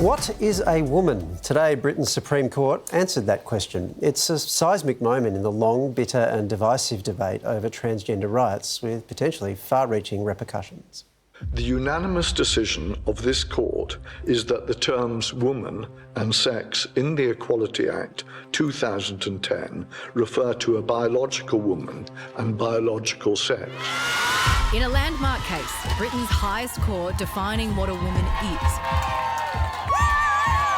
What is a woman? Today, Britain's Supreme Court answered that question. It's a seismic moment in the long, bitter and divisive debate over transgender rights, with potentially far-reaching repercussions. The unanimous decision of this court is that the terms woman and sex in the Equality Act 2010 refer to a biological woman and biological sex. In a landmark case, Britain's highest court defining what a woman is.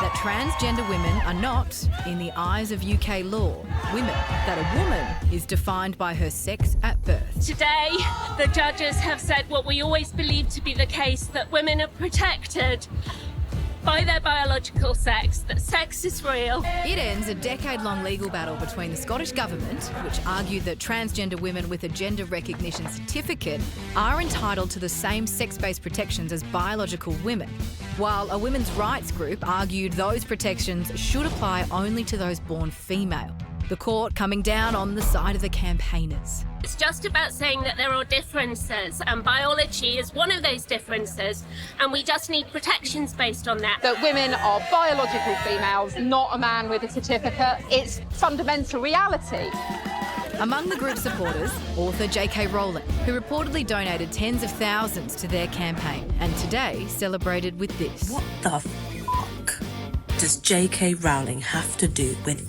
That transgender women are not, in the eyes of UK law, women. That a woman is defined by her sex at birth. Today, the judges have said what we always believed to be the case, that women are protected by their biological sex, that sex is real. It ends a decade-long legal battle between the Scottish Government, which argued that transgender women with a gender recognition certificate are entitled to the same sex-based protections as biological women, while a women's rights group argued those protections should apply only to those born female. The court coming down on the side of the campaigners. It's just about saying that there are differences, and biology is one of those differences, and we just need protections based on that. That women are biological females, not a man with a certificate. It's fundamental reality. Among the group's supporters, author J.K. Rowling, who reportedly donated tens of thousands to their campaign and today celebrated with this. What the fuck does J.K. Rowling have to do with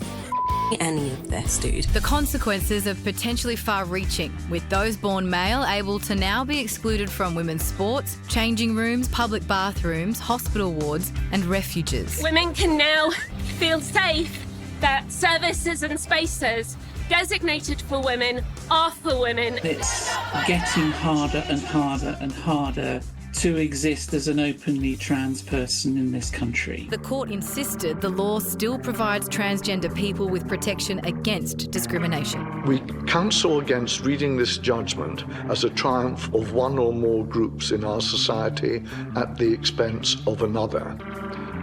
any of this, dude? The consequences of potentially far-reaching, with those born male able to now be excluded from women's sports, changing rooms, public bathrooms, hospital wards and refuges. Women can now feel safe that services and spaces designated for women are for women. It's getting harder and harder and harder to exist as an openly trans person in this country. The court insisted the law still provides transgender people with protection against discrimination. We counsel against reading this judgment as a triumph of one or more groups in our society at the expense of another.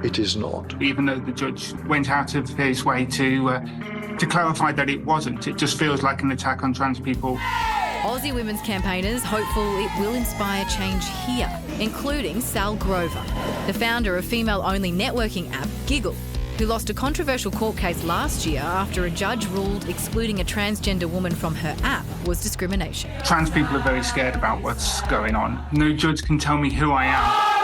It is not. Even though the judge went out of his way to clarify that it wasn't, it just feels like an attack on trans people. Aussie women's campaigners hopeful it will inspire change here, including Sall Grover, the founder of female-only networking app Giggle, who lost a controversial court case last year after a judge ruled excluding a transgender woman from her app was discrimination. Trans people are very scared about what's going on. No judge can tell me who I am.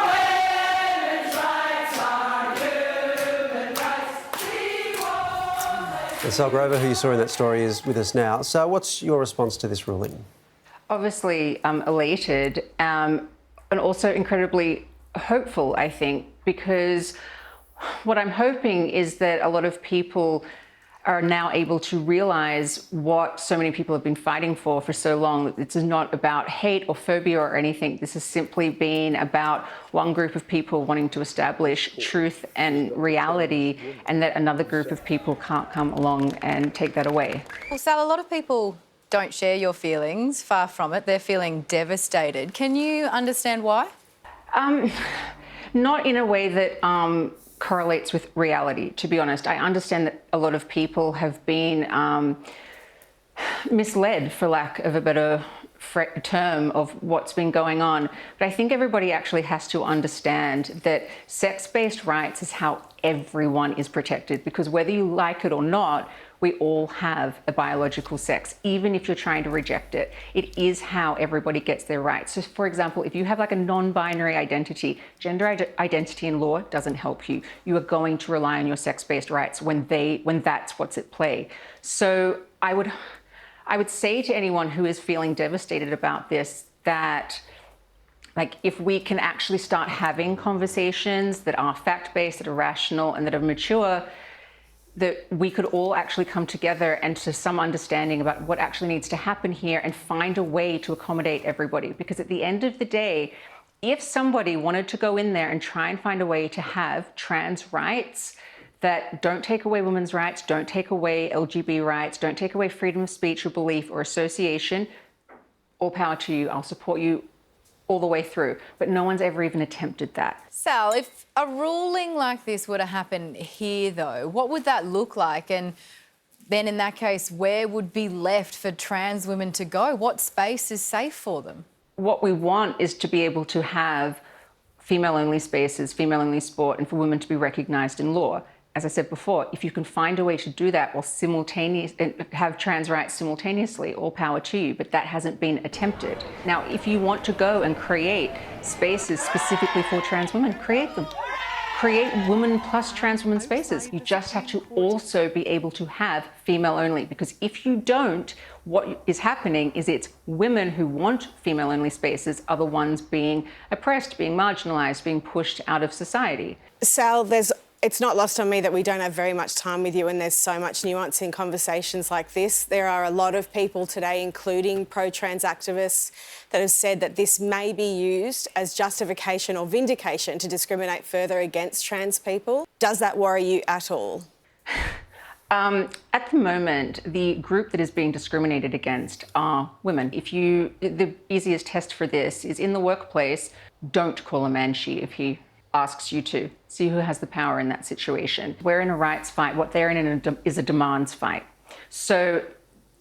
And Sall Grover, who you saw in that story, is with us now. So what's your response to this ruling? Obviously elated and also incredibly hopeful, I think, because what I'm hoping is that a lot of people are now able to realise what so many people have been fighting for so long. This is not about hate or phobia or anything. This has simply been about one group of people wanting to establish truth and reality, and that another group of people can't come along and take that away. Well, Sal, a lot of people don't share your feelings. Far from it. They're feeling devastated. Can you understand why? Not in a way that correlates with reality, to be honest. I understand that a lot of people have been misled, for lack of a better term, of what's been going on. But I think everybody actually has to understand that sex-based rights is how everyone is protected, because whether you like it or not, we all have a biological sex. Even if you're trying to reject it, it is how everybody gets their rights. So for example, if you have like a non-binary identity, gender identity in law doesn't help you. You are going to rely on your sex-based rights when that's what's at play. So I would say to anyone who is feeling devastated about this that, like, if we can actually start having conversations that are fact-based, that are rational and that are mature, that we could all actually come together and to some understanding about what actually needs to happen here and find a way to accommodate everybody. Because at the end of the day, if somebody wanted to go in there and try and find a way to have trans rights that don't take away women's rights, don't take away LGBT rights, don't take away freedom of speech or belief or association, all power to you. I'll support you all the way through. But no one's ever even attempted that. Sal, if a ruling like this were to happen here, though, what would that look like? And then in that case, where would be left for trans women to go? What space is safe for them? What we want is to be able to have female-only spaces, female-only sport, and for women to be recognised in law. As I said before, if you can find a way to do that while have trans rights simultaneously, all power to you, but that hasn't been attempted. Now, if you want to go and create spaces specifically for trans women, create them. Create women plus trans women spaces. You just have to also be able to have female only, because if you don't, what is happening is it's women who want female only spaces are the ones being oppressed, being marginalised, being pushed out of society. Sal, it's not lost on me that we don't have very much time with you, and there's so much nuance in conversations like this. There are a lot of people today, including pro-trans activists, that have said that this may be used as justification or vindication to discriminate further against trans people. Does that worry you at all? At the moment, the group that is being discriminated against are women. The easiest test for this is in the workplace, don't call a man she if he asks you to. See who has the power in that situation. We're in a rights fight. What they're in is a demands fight. So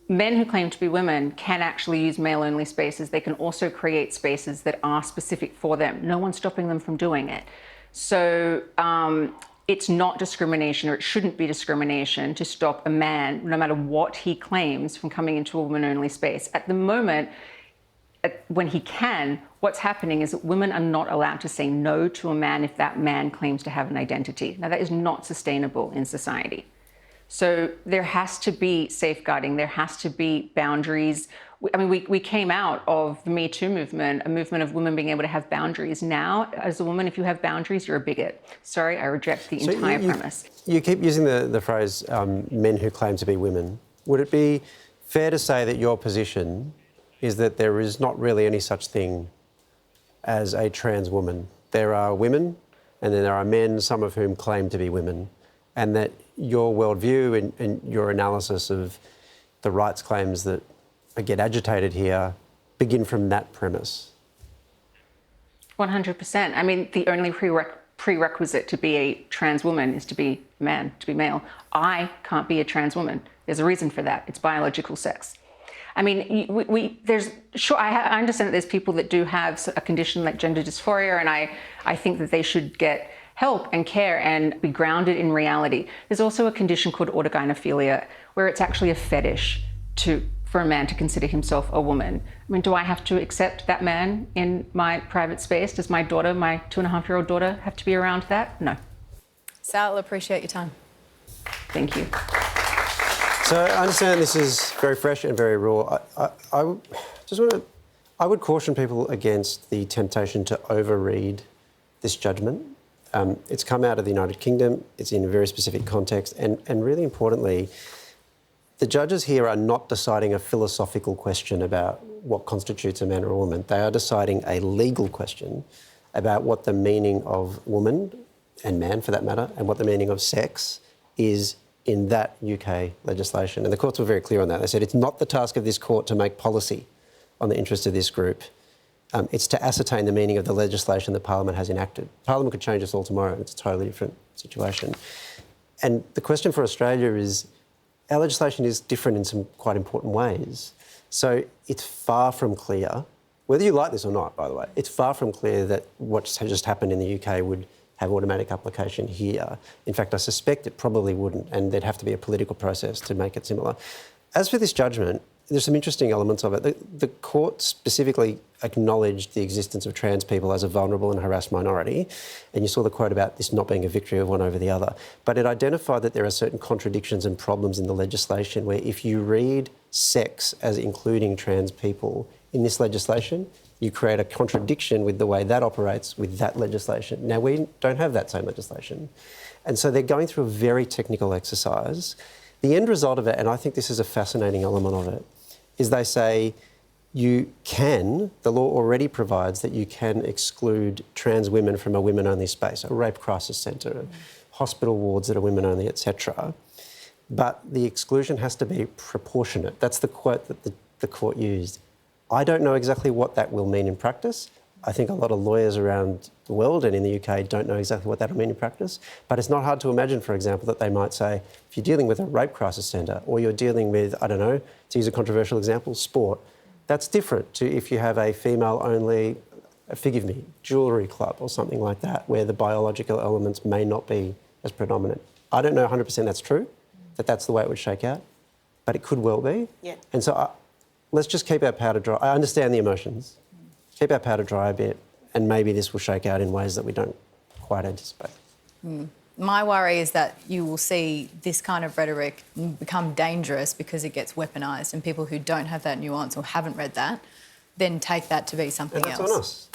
men who claim to be women can actually use male-only spaces. They can also create spaces that are specific for them. No one's stopping them from doing it. So it's not discrimination, or it shouldn't be discrimination, to stop a man, no matter what he claims, from coming into a women-only space. At the moment, when he can, what's happening is that women are not allowed to say no to a man if that man claims to have an identity. Now, that is not sustainable in society. So there has to be safeguarding, there has to be boundaries. I mean, we came out of the Me Too movement, a movement of women being able to have boundaries. Now, as a woman, if you have boundaries, you're a bigot. Sorry, I reject the entire premise. You keep using the phrase men who claim to be women. Would it be fair to say that your position is that there is not really any such thing as a trans woman? There are women and then there are men, some of whom claim to be women, and that your worldview and your analysis of the rights claims that get agitated here begin from that premise? 100%. I mean, the only prerequisite to be a trans woman is to be a man, to be male. I can't be a trans woman. There's a reason for that. It's biological sex. I mean, I understand that there's people that do have a condition like gender dysphoria, and I think that they should get help and care and be grounded in reality. There's also a condition called autogynephilia, where it's actually a fetish for a man to consider himself a woman. I mean, do I have to accept that man in my private space? Does my daughter, my 2.5-year-old daughter, have to be around that? No. Sal, appreciate your time. Thank you. So I understand this is very fresh and very raw. I would caution people against the temptation to overread this judgment. It's come out of the United Kingdom. It's in a very specific context. And really importantly, the judges here are not deciding a philosophical question about what constitutes a man or a woman. They are deciding a legal question about what the meaning of woman, and man for that matter, and what the meaning of sex is in that UK legislation. And the courts were very clear on that. They said it's not the task of this court to make policy on the interest of this group. It's to ascertain the meaning of the legislation that Parliament has enacted. Parliament could change this all tomorrow and it's a totally different situation. And the question for Australia is, our legislation is different in some quite important ways. So it's far from clear, whether you like this or not, by the way, it's far from clear that what's just happened in the UK would have automatic application here. In fact, I suspect it probably wouldn't, and there'd have to be a political process to make it similar. As for this judgment, there's some interesting elements of it. The court specifically acknowledged the existence of trans people as a vulnerable and harassed minority, and you saw the quote about this not being a victory of one over the other. But it identified that there are certain contradictions and problems in the legislation where if you read sex as including trans people in this legislation, you create a contradiction with the way that operates with that legislation. Now, we don't have that same legislation. And so they're going through a very technical exercise. The end result of it, and I think this is a fascinating element of it, is they say you can, the law already provides that you can exclude trans women from a women-only space, a rape crisis centre, hospital wards that are women-only, etc. But the exclusion has to be proportionate. That's the quote that the court used. I don't know exactly what that will mean in practice. I think a lot of lawyers around the world and in the UK don't know exactly what that will mean in practice. But it's not hard to imagine, for example, that they might say, if you're dealing with a rape crisis centre or you're dealing with, I don't know, to use a controversial example, sport, that's different to if you have a female-only forgive me, jewellery club or something like that, where the biological elements may not be as predominant. I don't know 100% that's true, that that's the way it would shake out, but it could well be. Yeah. And so let's just keep our powder dry. I understand the emotions. Keep our powder dry a bit, and maybe this will shake out in ways that we don't quite anticipate. My worry is that you will see this kind of rhetoric become dangerous because it gets weaponised, and people who don't have that nuance or haven't read that then take that to be something else. And that's on us.